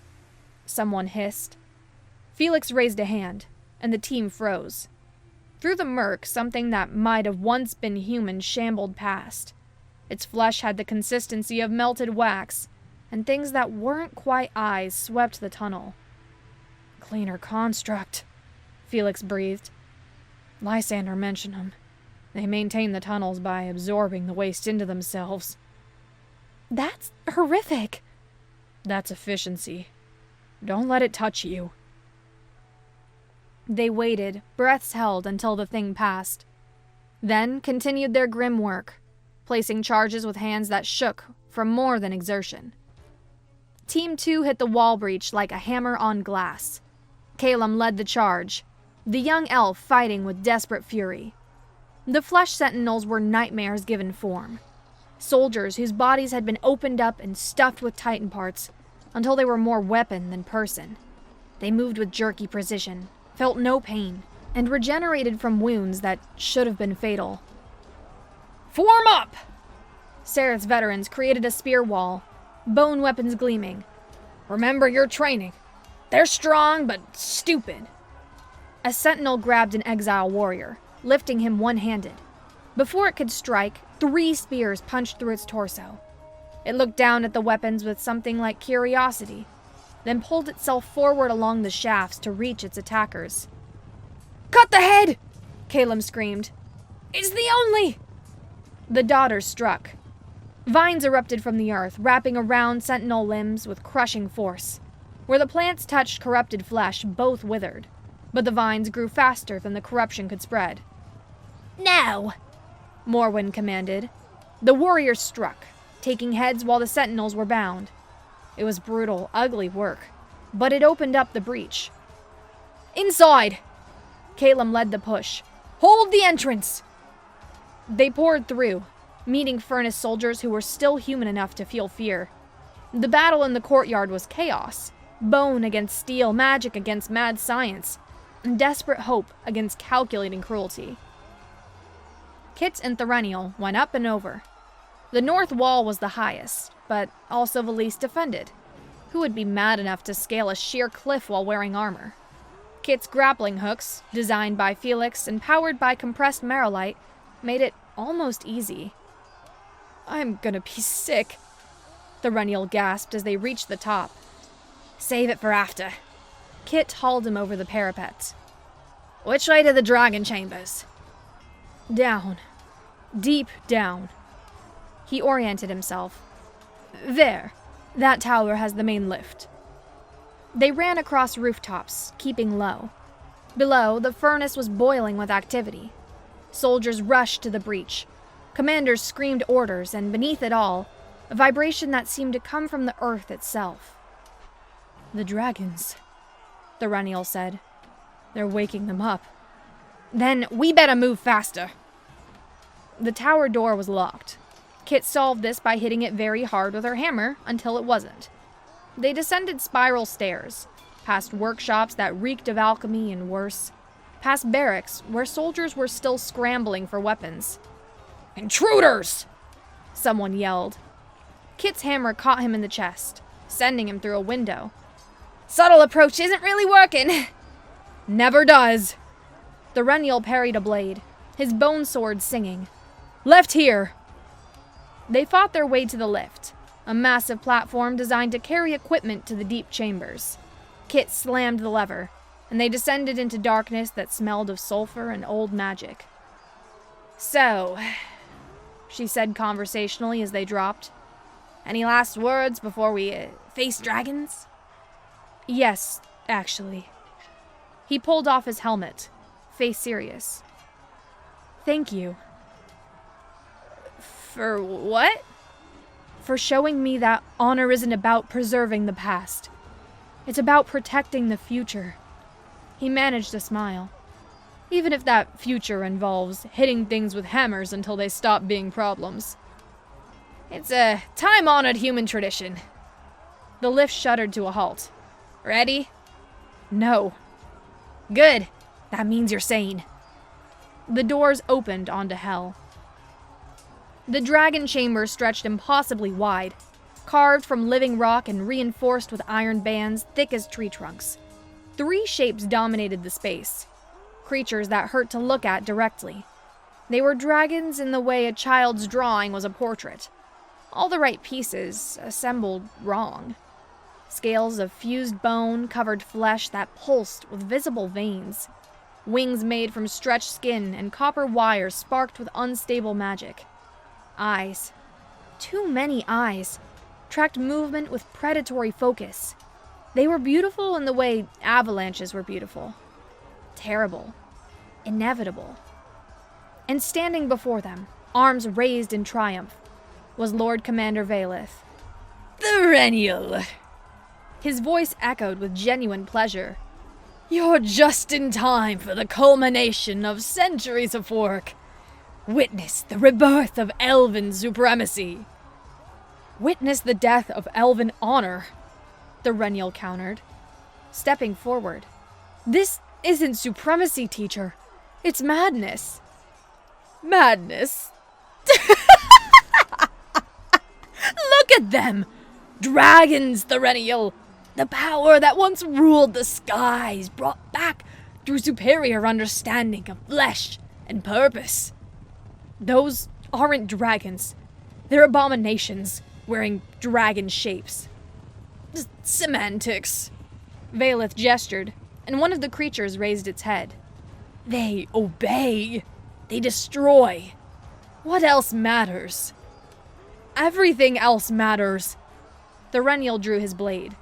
S1: someone hissed. Felix raised a hand, and the team froze. Through the murk, something that might have once been human shambled past. Its flesh had the consistency of melted wax, and things that weren't quite eyes swept the tunnel.
S2: Cleaner construct, Felix breathed. Lysander mentioned them. They maintain the tunnels by absorbing the waste into themselves.
S1: That's horrific.
S2: That's efficiency. Don't let it touch you.
S1: They waited, breaths held until the thing passed. Then continued their grim work, placing charges with hands that shook from more than exertion. Team 2 hit the wall breach like a hammer on glass. Calum led the charge, the young elf fighting with desperate fury. The flesh sentinels were nightmares given form. Soldiers whose bodies had been opened up and stuffed with titan parts until they were more weapon than person. They moved with jerky precision, felt no pain, and regenerated from wounds that should have been fatal.
S2: Form up!
S1: Sereth's veterans created a spear wall, bone weapons gleaming.
S2: Remember your training. They're strong, but stupid.
S1: A sentinel grabbed an exile warrior, lifting him one-handed. Before it could strike, 3 spears punched through its torso. It looked down at the weapons with something like curiosity, then pulled itself forward along the shafts to reach its attackers.
S2: Cut the head!
S1: Calum screamed.
S2: It's the only!
S1: The daughter struck. Vines erupted from the earth, wrapping around sentinel limbs with crushing force. Where the plants touched corrupted flesh, both withered, but the vines grew faster than the corruption could spread.
S2: Now!
S1: Morwen commanded. The warriors struck, taking heads while the sentinels were bound. It was brutal, ugly work, but it opened up the breach.
S2: Inside!
S1: Calum led the push.
S2: Hold the entrance!
S1: They poured through, meeting furnace soldiers who were still human enough to feel fear. The battle in the courtyard was chaos. Bone against steel, magic against mad science, and desperate hope against calculating cruelty. Kit and Thorenial went up and over. The north wall was the highest, but also the least defended. Who would be mad enough to scale a sheer cliff while wearing armor? Kit's grappling hooks, designed by Felix and powered by compressed marrowlight, made it almost easy.
S2: I'm gonna be sick,
S1: Thorenial gasped as they reached the top.
S2: Save it for after.
S1: Kit hauled him over the parapet.
S2: Which way to the dragon chambers?
S1: Down. Deep down. He oriented himself. There. That tower has the main lift. They ran across rooftops, keeping low. Below, the furnace was boiling with activity. Soldiers rushed to the breach. Commanders screamed orders, and beneath it all, a vibration that seemed to come from the earth itself. The dragons, Thorenial said. They're waking them up.
S2: Then we better move faster.
S1: The tower door was locked. Kit solved this by hitting it very hard with her hammer until it wasn't. They descended spiral stairs, past workshops that reeked of alchemy and worse, past barracks where soldiers were still scrambling for weapons.
S2: Intruders!
S1: Someone yelled. Kit's hammer caught him in the chest, sending him through a window.
S2: Subtle approach isn't really working.
S1: Never does. Thorenial parried a blade, his bone sword singing. Left here! They fought their way to the lift, a massive platform designed to carry equipment to the deep chambers. Kit slammed the lever, and they descended into darkness that smelled of sulfur and old magic.
S2: So,
S1: she said conversationally as they dropped.
S2: Any last words before we face dragons?
S1: Yes, actually. He pulled off his helmet, face serious. Thank you.
S2: For what?
S1: For showing me that honor isn't about preserving the past. It's about protecting the future. He managed a smile. Even if that future involves hitting things with hammers until they stop being problems.
S2: It's a time-honored human tradition.
S1: The lift shuddered to a halt.
S2: Ready?
S1: No.
S2: Good. That means you're sane.
S1: The doors opened onto hell. The dragon chamber stretched impossibly wide, carved from living rock and reinforced with iron bands thick as tree trunks. 3 shapes dominated the space, creatures that hurt to look at directly. They were dragons in the way a child's drawing was a portrait. All the right pieces, assembled wrong. Scales of fused bone covered flesh that pulsed with visible veins. Wings made from stretched skin and copper wires sparked with unstable magic. Eyes, too many eyes, tracked movement with predatory focus. They were beautiful in the way avalanches were beautiful. Terrible. Inevitable. And standing before them, arms raised in triumph, was Lord Commander Valeth.
S2: Thorenial!
S1: His voice echoed with genuine pleasure.
S2: You're just in time for the culmination of centuries of work. Witness the rebirth of Elven supremacy.
S1: Witness the death of Elven honor, Thorenial countered, stepping forward. This isn't supremacy, teacher. It's madness.
S2: Madness? Look at them! Dragons, Thorenial! The power that once ruled the skies, brought back through superior understanding of flesh and purpose.
S1: Those aren't dragons. They're abominations, wearing dragon shapes.
S2: Semantics.
S1: Valeth gestured, and one of the creatures raised its head.
S2: They obey. They destroy. What else matters?
S1: Everything else matters. Thorenial drew his blade.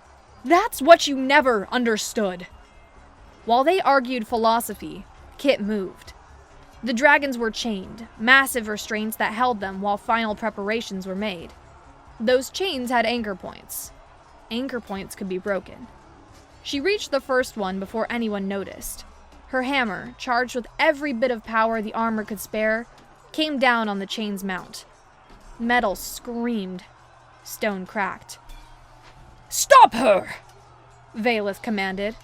S1: That's what you never understood. While they argued philosophy, Kit moved. The dragons were chained, massive restraints that held them while final preparations were made. Those chains had anchor points. Anchor points could be broken. She reached the first one before anyone noticed. Her hammer, charged with every bit of power the armor could spare, came down on the chain's mount. Metal screamed. Stone cracked.
S2: Stop her!
S1: Valeth commanded.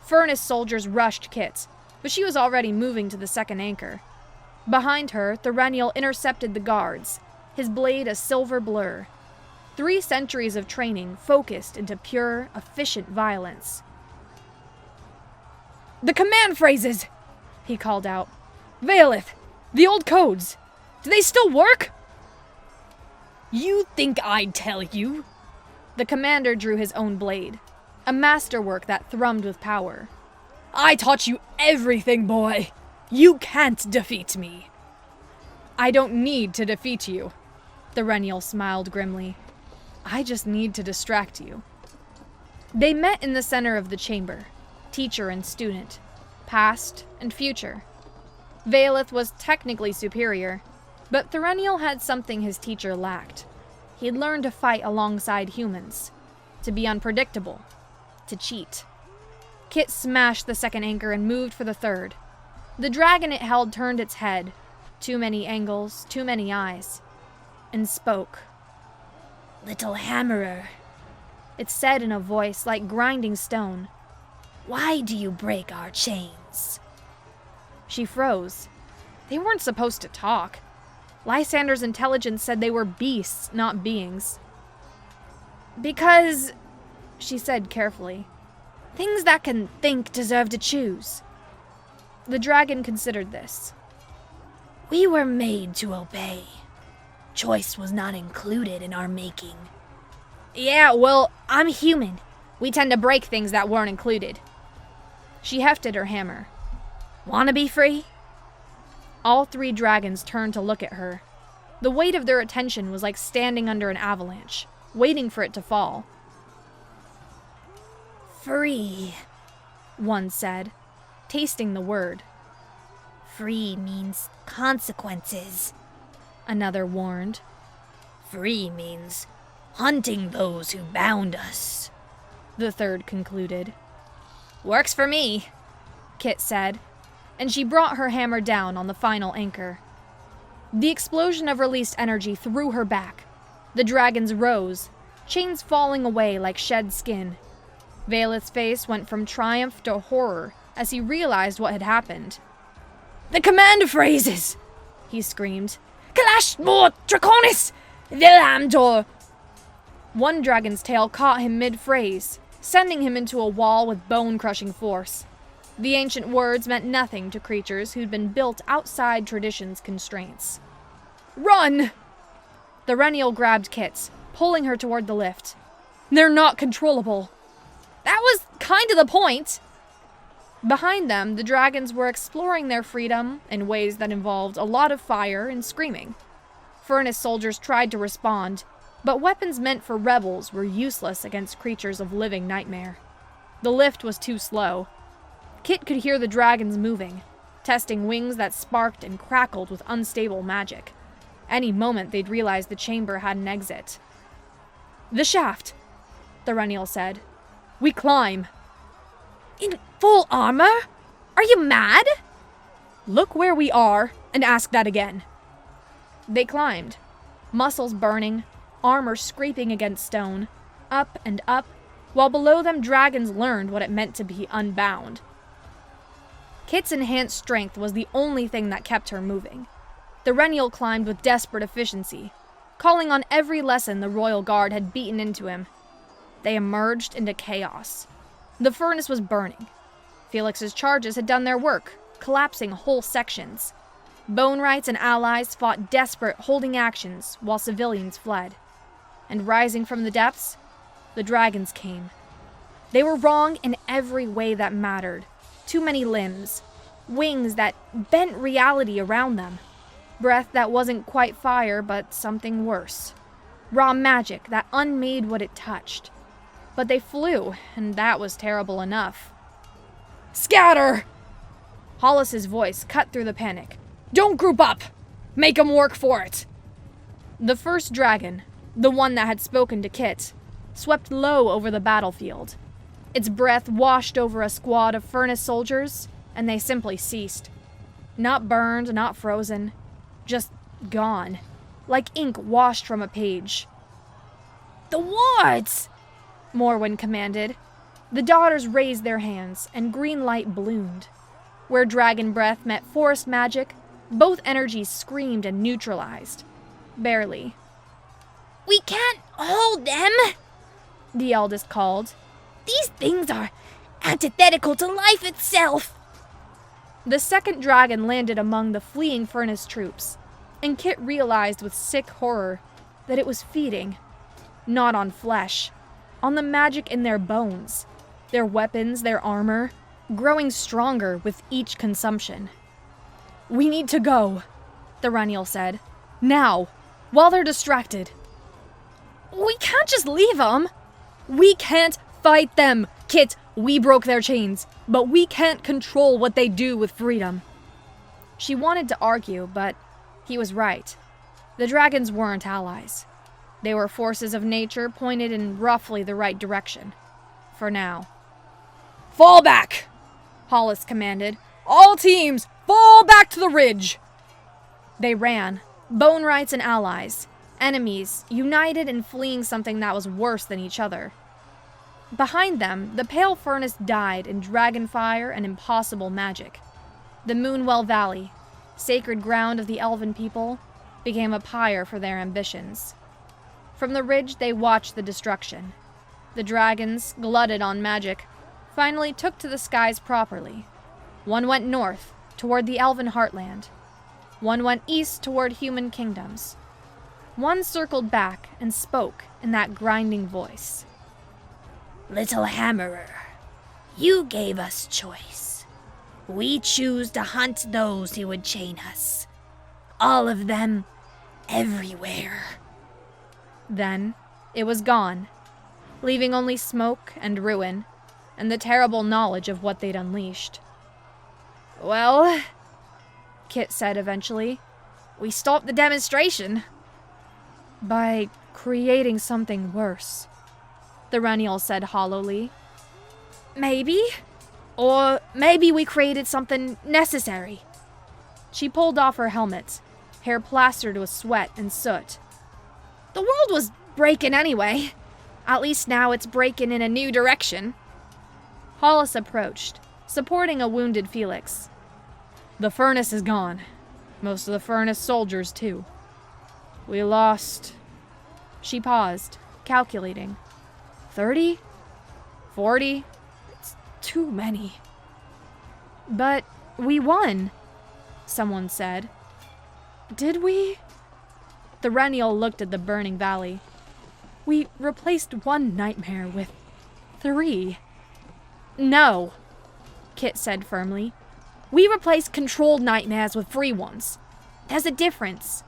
S1: Furnace soldiers rushed Kit, but she was already moving to the second anchor. Behind her, Thorenial intercepted the guards, his blade a silver blur. 3 centuries of training focused into pure, efficient violence.
S2: The command phrases!
S1: He called out. Valeth! The old codes! Do they still work?
S2: You think I'd tell you?
S1: The commander drew his own blade, a masterwork that thrummed with power.
S2: I taught you everything, boy. You can't defeat me. I don't need to defeat you. The Rennial smiled grimly. I just need to distract you. They met in the center of the chamber, teacher and student, past and future. Valeth was technically superior, but Thrennial had something his teacher lacked. He'd learned to fight alongside humans, to be unpredictable, to cheat. Kit smashed the second anchor and moved for the third. The dragon it held turned its head, too many angles, too many eyes, and spoke.
S3: Little hammerer,
S1: It said in a voice like grinding stone.
S3: why do you break our chains?
S1: She froze. They weren't supposed to talk. Lysander's intelligence said they were beasts, not beings. Because, she said carefully, things that can think deserve to choose. The dragon considered this.
S3: We were made to obey. Choice was not included in our making.
S1: Yeah, well, I'm human. We tend to break things that weren't included. She hefted her hammer. Wanna be free? All three dragons turned to look at her. The weight of their attention was like standing under an avalanche, waiting for it to fall.
S3: Free.
S1: One said, tasting the word.
S3: Free means consequences.
S1: Another warned.
S3: Free means hunting those who bound us.
S1: The third concluded. Works for me, Kit said, and she brought her hammer down on the final anchor. The explosion of released energy threw her back. The dragons rose, chains falling away like shed skin. Valeth's face went from triumph to horror as he realized what had happened.
S2: The command phrases, he screamed. Clash more Draconis! Vilhamdor!
S1: One dragon's tail caught him mid-phrase, sending him into a wall with bone-crushing force. The ancient words meant nothing to creatures who'd been built outside tradition's constraints.
S2: Run!
S1: The Rennial grabbed Kit, pulling her toward the lift.
S2: They're not controllable. That was kind of the point.
S1: Behind them, the dragons were exploring their freedom in ways that involved a lot of fire and screaming. Furnace soldiers tried to respond, but weapons meant for rebels were useless against creatures of living nightmare. The lift was too slow. Kit could hear the dragons moving, testing wings that sparked and crackled with unstable magic. Any moment they'd realize the chamber had an exit.
S2: The shaft,
S1: the Rennial said.
S2: We climb.
S3: In full armor? Are you mad?
S2: Look where we are and ask that again.
S1: They climbed, muscles burning, armor scraping against stone, up and up, while below them dragons learned what it meant to be unbound. Kit's enhanced strength was the only thing that kept her moving. The Rennial climbed with desperate efficiency, calling on every lesson the Royal Guard had beaten into him. They emerged into chaos. The furnace was burning. Felix's charges had done their work, collapsing whole sections. Bone Rights and allies fought desperate holding actions while civilians fled. And rising from the depths, the dragons came. They were wrong in every way that mattered. Too many limbs, wings that bent reality around them, breath that wasn't quite fire but something worse, raw magic that unmade what it touched. But they flew, and that was terrible enough.
S2: Scatter!
S1: Hollis's voice cut through the panic.
S2: Don't group up! Make 'em work for it!
S1: The first dragon, the one that had spoken to Kit, swept low over the battlefield. Its breath washed over a squad of furnace soldiers, and they simply ceased. Not burned, not frozen, just gone, like ink washed from a page.
S3: The wards!
S1: Morwen commanded. The daughters raised their hands, and green light bloomed. Where dragon breath met forest magic, both energies screamed and neutralized. Barely.
S3: We can't hold them,
S1: the eldest called.
S3: These things are antithetical to life itself.
S1: The second dragon landed among the fleeing furnace troops, and Kit realized with sick horror that it was feeding, not on flesh, on the magic in their bones, their weapons, their armor, growing stronger with each consumption. "We need to go," the Renial said. "Now, while they're distracted." "We can't just leave them." "We can't fight them, Kit. We broke their chains, but we can't control what they do with freedom." She wanted to argue, but he was right. The dragons weren't allies. They were forces of nature pointed in roughly the right direction. For now. "Fall back!" Hollis commanded. "All teams, fall back to the ridge!" They ran, bone rights and allies, enemies, united in fleeing something that was worse than each other. Behind them, the pale furnace died in dragon fire and impossible magic. The Moonwell Valley, sacred ground of the Elven people, became a pyre for their ambitions. From the ridge, they watched the destruction. The dragons, glutted on magic, finally took to the skies properly. One went north, toward the Elven heartland. One went east toward human kingdoms. One circled back and spoke in that grinding voice.
S3: Little Hammerer, you gave us choice. We choose to hunt those who would chain us. All of them, everywhere.
S1: Then, it was gone, leaving only smoke and ruin, and the terrible knowledge of what they'd unleashed. "Well," Kit said eventually, "we stopped the demonstration." "By creating something worse," the Renial said hollowly. "Maybe. Or maybe we created something necessary." She pulled off her helmet, hair plastered with sweat and soot. "The world was breaking anyway. At least now it's breaking in a new direction." Hollis approached, supporting a wounded Felix. "The furnace is gone. Most of the furnace soldiers, too. We lost..." She paused, calculating. 30? 40? It's too many. "But we won," someone said. "Did we?" The Renial looked at the burning valley. "We replaced one nightmare with 3. "No," Kit said firmly. "We replaced controlled nightmares with free ones. There's a difference."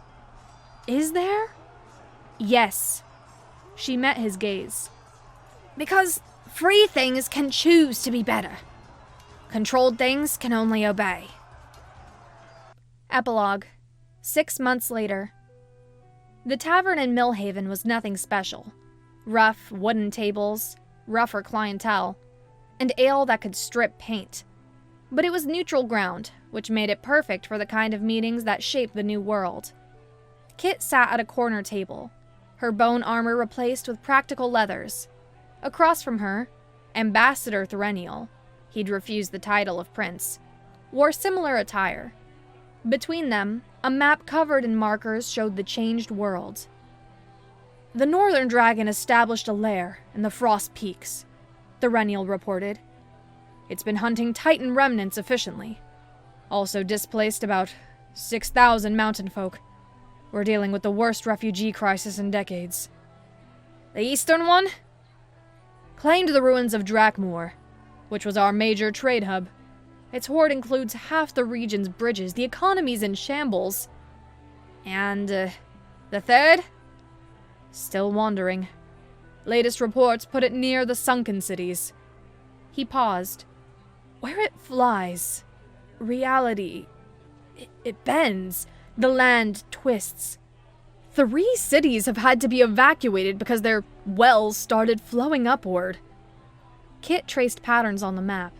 S1: "Is there?" "Yes." She met his gaze. "Because free things can choose to be better. Controlled things can only obey." Epilogue. 6 months later. The tavern in Millhaven was nothing special. Rough wooden tables, rougher clientele, and ale that could strip paint. But it was neutral ground, which made it perfect for the kind of meetings that shaped the new world. Kit sat at a corner table, her bone armor replaced with practical leathers. Across from her, Ambassador Thrennial, he'd refused the title of prince, wore similar attire. Between them, a map covered in markers showed the changed world. "The Northern Dragon established a lair in the Frost Peaks," the Renial reported. "It's been hunting Titan remnants efficiently. Also displaced about 6,000 mountain folk. We're dealing with the worst refugee crisis in decades." "The Eastern one?" "Claimed the ruins of Drakmur, which was our major trade hub. Its hoard includes half the region's bridges. The economy's in shambles." "And, the third?" "Still wandering. Latest reports put it near the sunken cities." He paused. "Where it flies, reality, it bends. The land twists. 3 cities have had to be evacuated because their wells started flowing upward." Kit traced patterns on the map.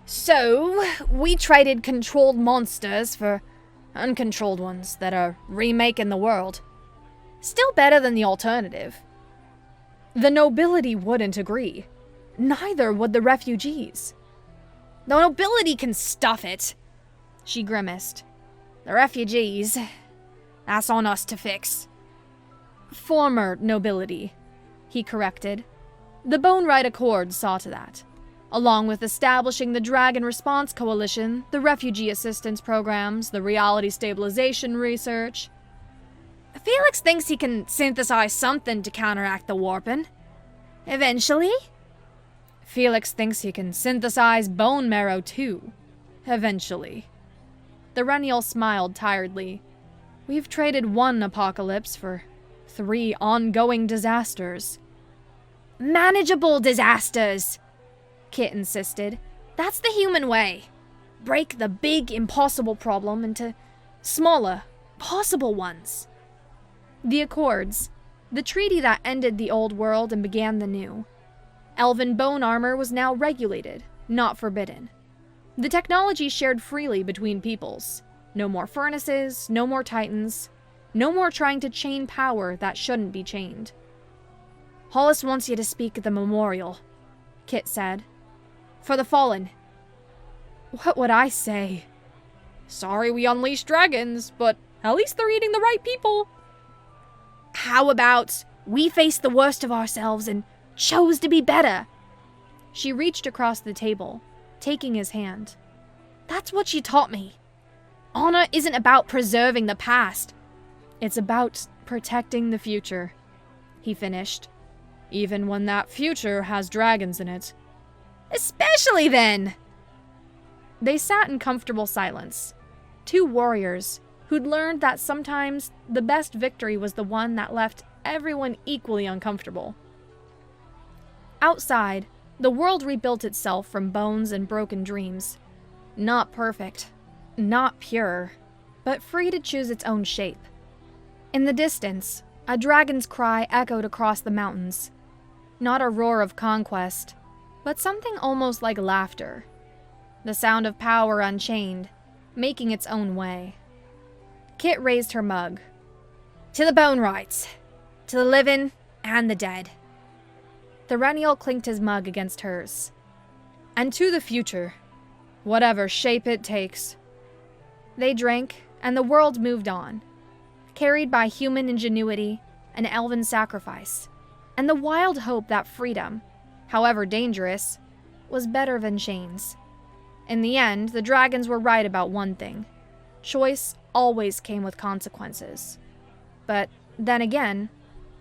S1: "So, we traded controlled monsters for uncontrolled ones that are remaking the world. Still better than the alternative." "The nobility wouldn't agree. Neither would the refugees." "The nobility can stuff it," she grimaced. "The refugees, that's on us to fix." "Former nobility," he corrected. The Bone Right Accord saw to that, along with establishing the Dragon Response Coalition, the refugee assistance programs, the reality stabilization research. "Felix thinks he can synthesize something to counteract the warping. Eventually."
S2: Felix thinks he can synthesize bone marrow too. Eventually. The Renial smiled tiredly. We've traded one apocalypse for 3 ongoing disasters.
S1: Manageable disasters, Kit insisted. That's the human way. Break the big, impossible problem into smaller, possible ones.
S2: The Accords, the treaty that ended the old world and began the new. Elven bone armor was now regulated, not forbidden. The technology shared freely between peoples. No more furnaces, no more titans, no more trying to chain power that shouldn't be chained.
S1: Hollis wants you to speak at the memorial,
S2: Kit said. For the fallen. What would I say? Sorry we unleashed dragons, but at least they're eating the right people.
S1: How about we faced the worst of ourselves and chose to be better?
S2: She reached across the table, taking his hand.
S1: That's what she taught me. Honor isn't about preserving the past.
S2: It's about protecting the future, he finished. Even when that future has dragons in it.
S1: Especially then!
S2: They sat in comfortable silence. 2 warriors who'd learned that sometimes the best victory was the one that left everyone equally uncomfortable. Outside, the world rebuilt itself from bones and broken dreams. Not perfect, not pure, but free to choose its own shape. In the distance, a dragon's cry echoed across the mountains. Not a roar of conquest, but something almost like laughter. The sound of power unchained, making its own way. Kit raised her mug.
S1: To the bone rights. To the living and the dead.
S2: The Renial clinked his mug against hers. And to the future, whatever shape it takes. They drank, and the world moved on, carried by human ingenuity and elven sacrifice, and the wild hope that freedom, however dangerous, was better than chains. In the end, the dragons were right about one thing. Choice always came with consequences. But then again,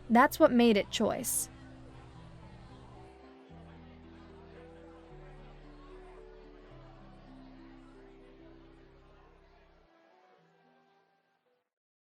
S2: that's what made it choice.